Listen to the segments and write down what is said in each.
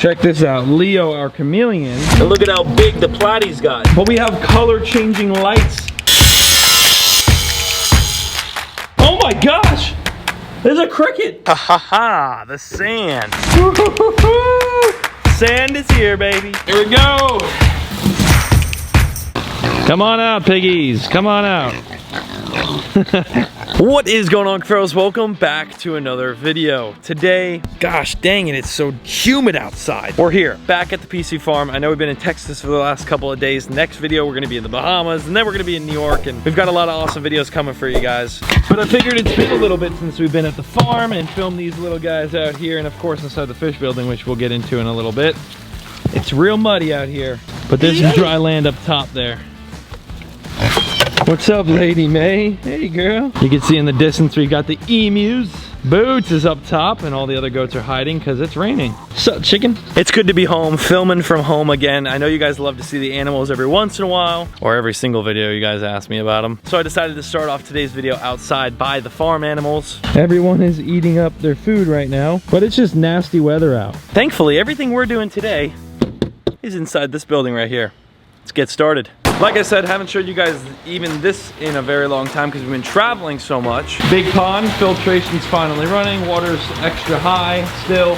Check this out, Leo, our chameleon. And look at how big the platy's got. But we have color changing lights. Oh my gosh! There's a cricket! Ha ha ha, the sand. Sand is here, baby. Here we go. Come on out, piggies. Come on out. What is going on, Cuffaros? Welcome back to another video. Today, gosh dang it, it's so humid outside. We're here, back at the PC farm. I know we've been in Texas for the last couple of days. Next video, we're gonna be in the Bahamas, and then we're gonna be in New York, and we've got a lot of awesome videos coming for you guys. But I figured it's been a little bit since we've been at the farm and filmed these little guys out here, and of course inside the fish building, which we'll get into in a little bit. It's real muddy out here, but there's some dry land up top there. What's up, Lady May? Hey, girl. You can see in the distance we got the emus. Boots is up top and all the other goats are hiding because it's raining. Sup, chicken? It's good to be home, filming from home again. I know you guys love to see the animals every once in a while, or every single video you guys ask me about them. So I decided to start off today's video outside by the farm animals. Everyone is eating up their food right now, but it's just nasty weather out. Thankfully, everything we're doing today is inside this building right here. Let's get started. Like I said, haven't showed you guys even this in a very long time because we've been traveling so much. Big pond, filtration's finally running, water's extra high still,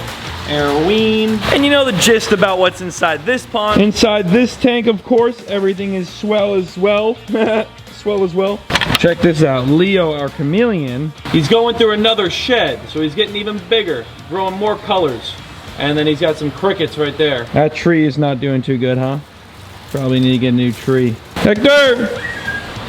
Aroween. And you know the gist about what's inside this pond. Inside this tank, of course, everything is swell as well. Swell as well. Check this out, Leo, our chameleon. He's going through another shed, so he's getting even bigger, growing more colors. And then he's got some crickets right there. That tree is not doing too good, huh? Probably need to get a new tree. Hector!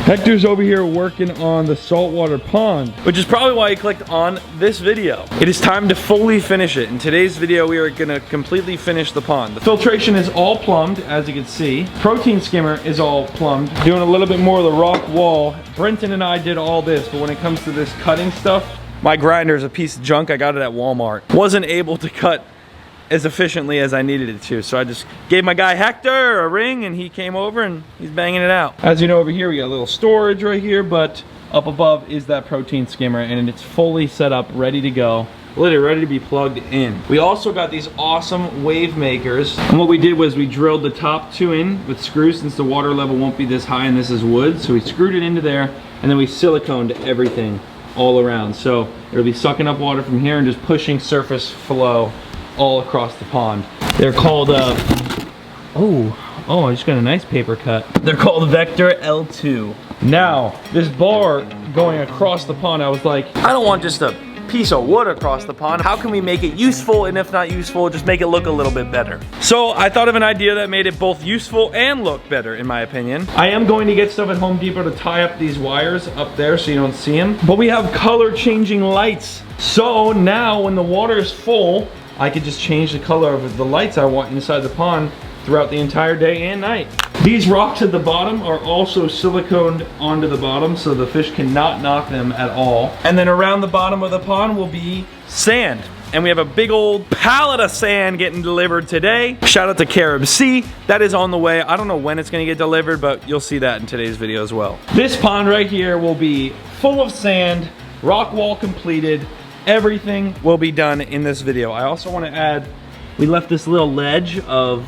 Hector's over here working on the saltwater pond. Which is probably why he clicked on this video. It is time to fully finish it. In today's video, we are gonna completely finish the pond. The filtration is all plumbed, as you can see. Protein skimmer is all plumbed. Doing a little bit more of the rock wall. Brenton and I did all this, but when it comes to this cutting stuff, my grinder is a piece of junk. I got it at Walmart. Wasn't able to cut as efficiently as I needed it to, so I just gave my guy Hector a ring and he came over and he's banging it out. As you know, over here we got a little storage right here, but up above is that protein skimmer and it's fully set up, ready to go, literally ready to be plugged in. We also got these awesome wave makers, and what we did was we drilled the top two in with screws since the water level won't be this high and this is wood, so we screwed it into there and then we siliconed everything all around, so it'll be sucking up water from here and just pushing surface flow all across the pond. They're called, oh, I just got a nice paper cut. They're called Vector L2. Now, this bar going across the pond, I was like, I don't want just a piece of wood across the pond. How can we make it useful, and if not useful, just make it look a little bit better? So I thought of an idea that made it both useful and look better, in my opinion. I am going to get stuff at Home Depot to tie up these wires up there so you don't see them. But we have color changing lights. So now when the water is full, I could just change the color of the lights I want inside the pond throughout the entire day and night. These rocks at the bottom are also siliconed onto the bottom so the fish cannot knock them at all. And then around the bottom of the pond will be sand. And we have a big old pallet of sand getting delivered today. Shout out to Carib Sea. That is on the way. I don't know when it's gonna get delivered, but you'll see that in today's video as well. This pond right here will be full of sand, rock wall completed. Everything will be done in this video. I also want to add, we left this little ledge of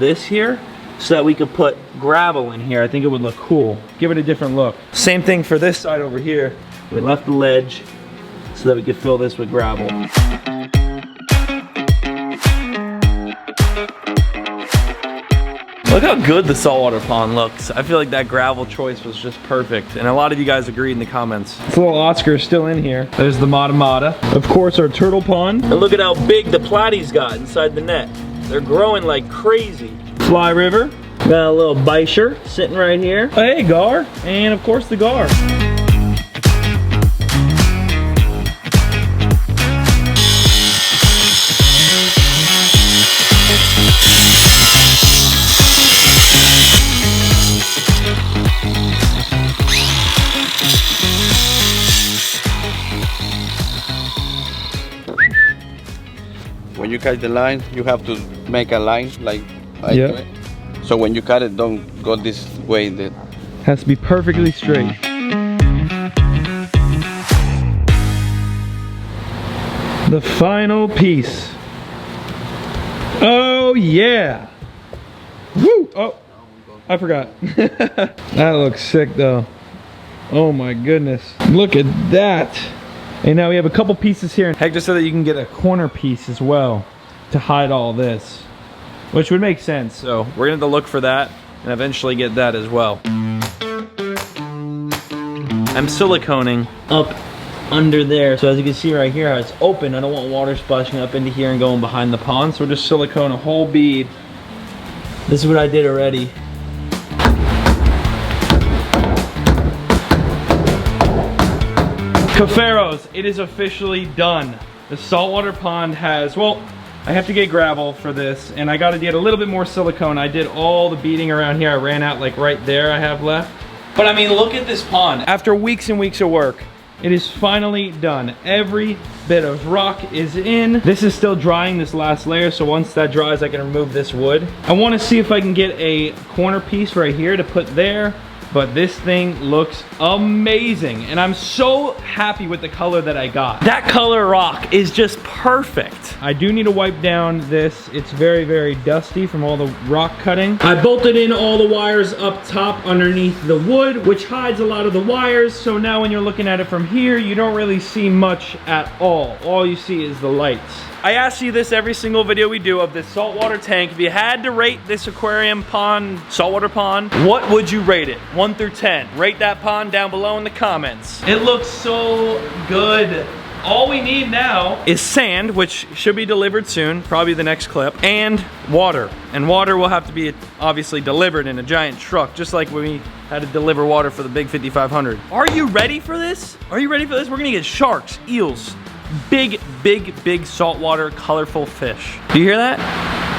this here so that we could put gravel in here. I think it would look cool. Give it a different look. Same thing for this side over here. We left the ledge so that we could fill this with gravel. Look how good the saltwater pond looks. I feel like that gravel choice was just perfect. And a lot of you guys agreed in the comments. This little Oscar is still in here. There's the Mata Mata. Of course, our turtle pond. And look at how big the platy's got inside the net. They're growing like crazy. Fly River. Got a little bisher sitting right here. Hey, gar. And of course the gar. When you catch the line, you have to make a line like yeah. So when you cut it, don't go this way. That has to be perfectly straight. The final piece. Oh yeah. Woo! Oh, I forgot. That looks sick though. Oh my goodness. Look at that. And now we have a couple pieces here. Heck, just so that you can get a corner piece as well to hide all this, which would make sense. So we're gonna have to look for that and eventually get that as well. I'm siliconing up under there. So as you can see right here, how it's open. I don't want water splashing up into here and going behind the pond. So we're just silicone a whole bead. This is what I did already. Cuffaros, it is officially done. The saltwater pond has, well, I have to get gravel for this, and I gotta get a little bit more silicone. I did all the beading around here. I ran out like right there I have left. But I mean, look at this pond. After weeks and weeks of work, it is finally done. Every bit of rock is in. This is still drying, this last layer, so once that dries, I can remove this wood. I wanna see if I can get a corner piece right here to put there. But this thing looks amazing, and I'm so happy with the color that I got. That color rock is just perfect. I do need to wipe down this. It's very, very dusty from all the rock cutting. I bolted in all the wires up top underneath the wood, which hides a lot of the wires. So now when you're looking at it from here, you don't really see much at all. All you see is the lights. I ask you this every single video we do of this saltwater tank. If you had to rate this aquarium pond, saltwater pond, what would you rate it? 1 through 10. Rate that pond down below in the comments. It looks so good. All we need now is sand, which should be delivered soon, probably the next clip, and water. And water will have to be obviously delivered in a giant truck, just like when we had to deliver water for the big 5500. Are you ready for this? Are you ready for this? We're gonna get sharks, eels, big, big, big saltwater, colorful fish. Do you hear that?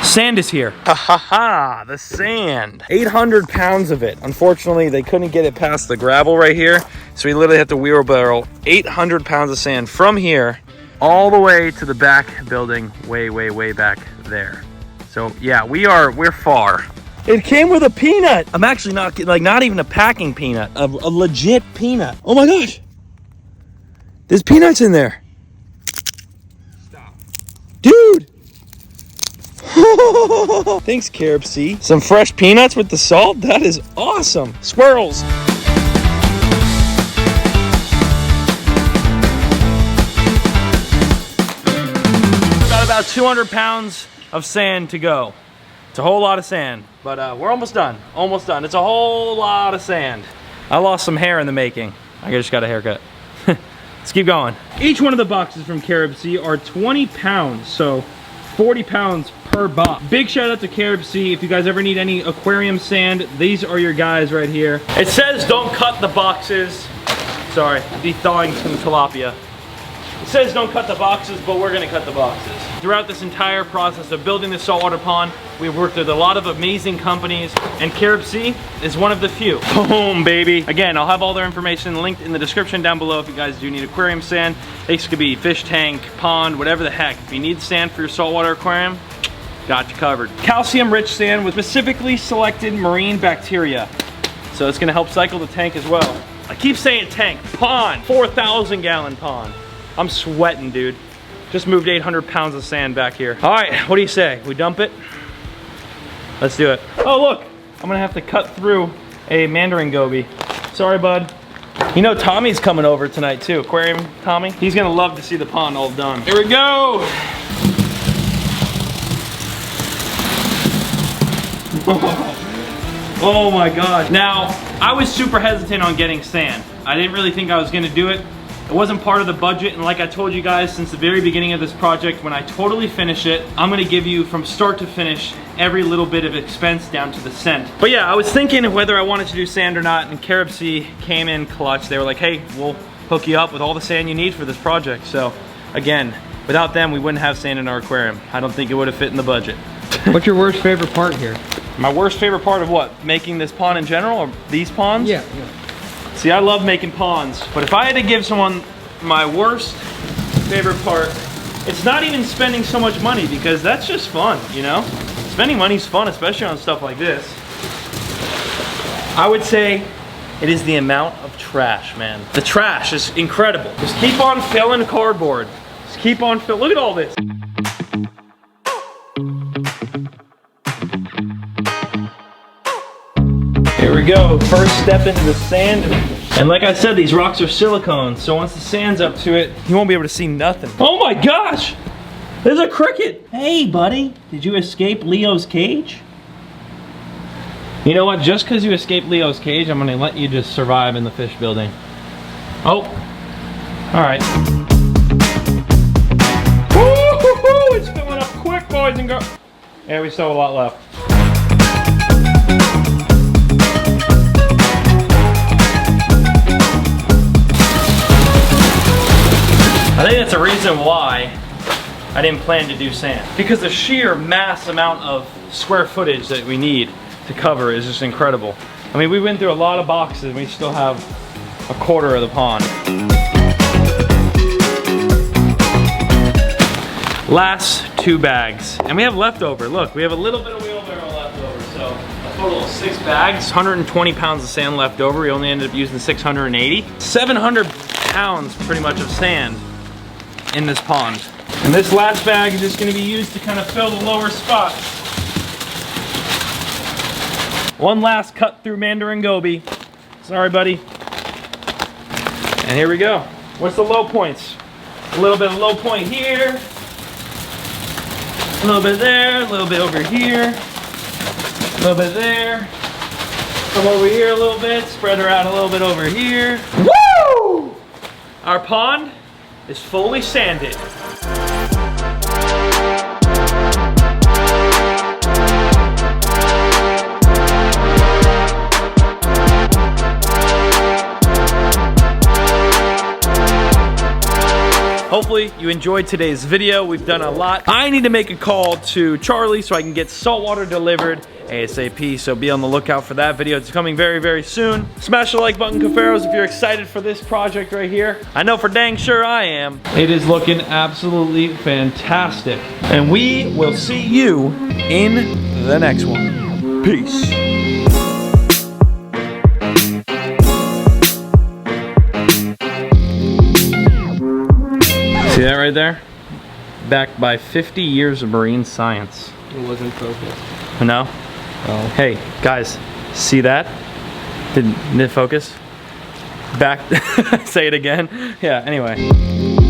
Sand is here. Ha ha ha, the sand. 800 pounds of it. Unfortunately, they couldn't get it past the gravel right here, so we literally had to wheelbarrow 800 pounds of sand from here all the way to the back building, way, way, way back there. So yeah, we're far. It came with a peanut. I'm actually not even a packing peanut, a legit peanut. Oh my gosh. There's peanuts in there. Dude! Thanks, Carib Sea. Some fresh peanuts with the salt? That is awesome. Squirrels! Got about 200 pounds of sand to go. It's a whole lot of sand, but we're almost done. Almost done. It's a whole lot of sand. I lost some hair in the making. I just got a haircut. Let's keep going. Each one of the boxes from Carib Sea are 20 pounds, so 40 pounds per box. Big shout out to Carib Sea. If you guys ever need any aquarium sand, these are your guys right here. It says don't cut the boxes. Sorry, de-thawing some tilapia. It says don't cut the boxes, but we're gonna cut the boxes. Throughout this entire process of building this saltwater pond, we've worked with a lot of amazing companies, and Carib Sea is one of the few. Boom, baby. Again, I'll have all their information linked in the description down below if you guys do need aquarium sand. This could be fish tank, pond, whatever the heck. If you need sand for your saltwater aquarium, got you covered. Calcium-rich sand with specifically selected marine bacteria. So it's gonna help cycle the tank as well. I keep saying tank, pond, 4,000 gallon pond. I'm sweating, dude. Just moved 800 pounds of sand back here. All right, what do you say? We dump it? Let's do it. Oh, look, I'm gonna have to cut through a mandarin goby. Sorry, bud. You know, Tommy's coming over tonight too. Aquarium Tommy. He's gonna love to see the pond all done. Here we go. Oh my God. Now, I was super hesitant on getting sand. I didn't really think I was gonna do it. It wasn't part of the budget, and like I told you guys since the very beginning of this project, when I totally finish it, I'm gonna give you from start to finish every little bit of expense down to the cent. But yeah, I was thinking of whether I wanted to do sand or not, and Carib Sea came in clutch. They were like, hey, we'll hook you up with all the sand you need for this project. So again, without them, we wouldn't have sand in our aquarium. I don't think it would have fit in the budget. What's your worst favorite part here? My worst favorite part of what? Making this pond in general, or these ponds? Yeah. See, I love making ponds, but if I had to give someone my worst favorite part, it's not even spending so much money, because that's just fun, you know? Spending money's fun, especially on stuff like this. I would say it is the amount of trash, man. The trash is incredible. Just keep on filling cardboard. Just keep on filling. Look at all this. we go, first step into the sand. And like I said, these rocks are silicone, so once the sand's up to it, You won't be able to see nothing. oh my gosh! There's a cricket! Hey buddy, did you escape Leo's cage? You know what, just because you escaped Leo's cage, I'm gonna let you just survive in the fish building. Oh, all right. Woo-hoo-hoo, it's filling up quick, boys and girls. Yeah, we still have a lot left. I think that's a reason why I didn't plan to do sand. Because the sheer mass amount of square footage that we need to cover is just incredible. I mean, we went through a lot of boxes and we still have a quarter of the pond. Last 2 bags. And we have leftover. Look, we have a little bit of wheelbarrow left over. So a total of 6 bags, 120 pounds of sand left over. We only ended up using 680. 700 pounds pretty much of sand in this pond. And this last bag is just gonna be used to kind of fill the lower spot. One last cut through Mandarin Gobi. Sorry, buddy. And here we go. What's the low points? A little bit of low point here. A little bit there, a little bit over here. A little bit there. Come over here a little bit, spread her out a little bit over here. Woo! Our pond is fully sanded. Hopefully you enjoyed today's video. We've done a lot. I need to make a call to Charlie so I can get saltwater delivered ASAP, so be on the lookout for that video. It's coming very, very soon. Smash the like button, Cuffaros, if you're excited for this project right here. I know for dang sure I am. It is looking absolutely fantastic. And we will see you in the next one. Peace. See that right there? Backed by 50 years of marine science. It wasn't focused. No? Oh. Hey, guys, see that? Didn't it focus? Back, say it again. Yeah, anyway.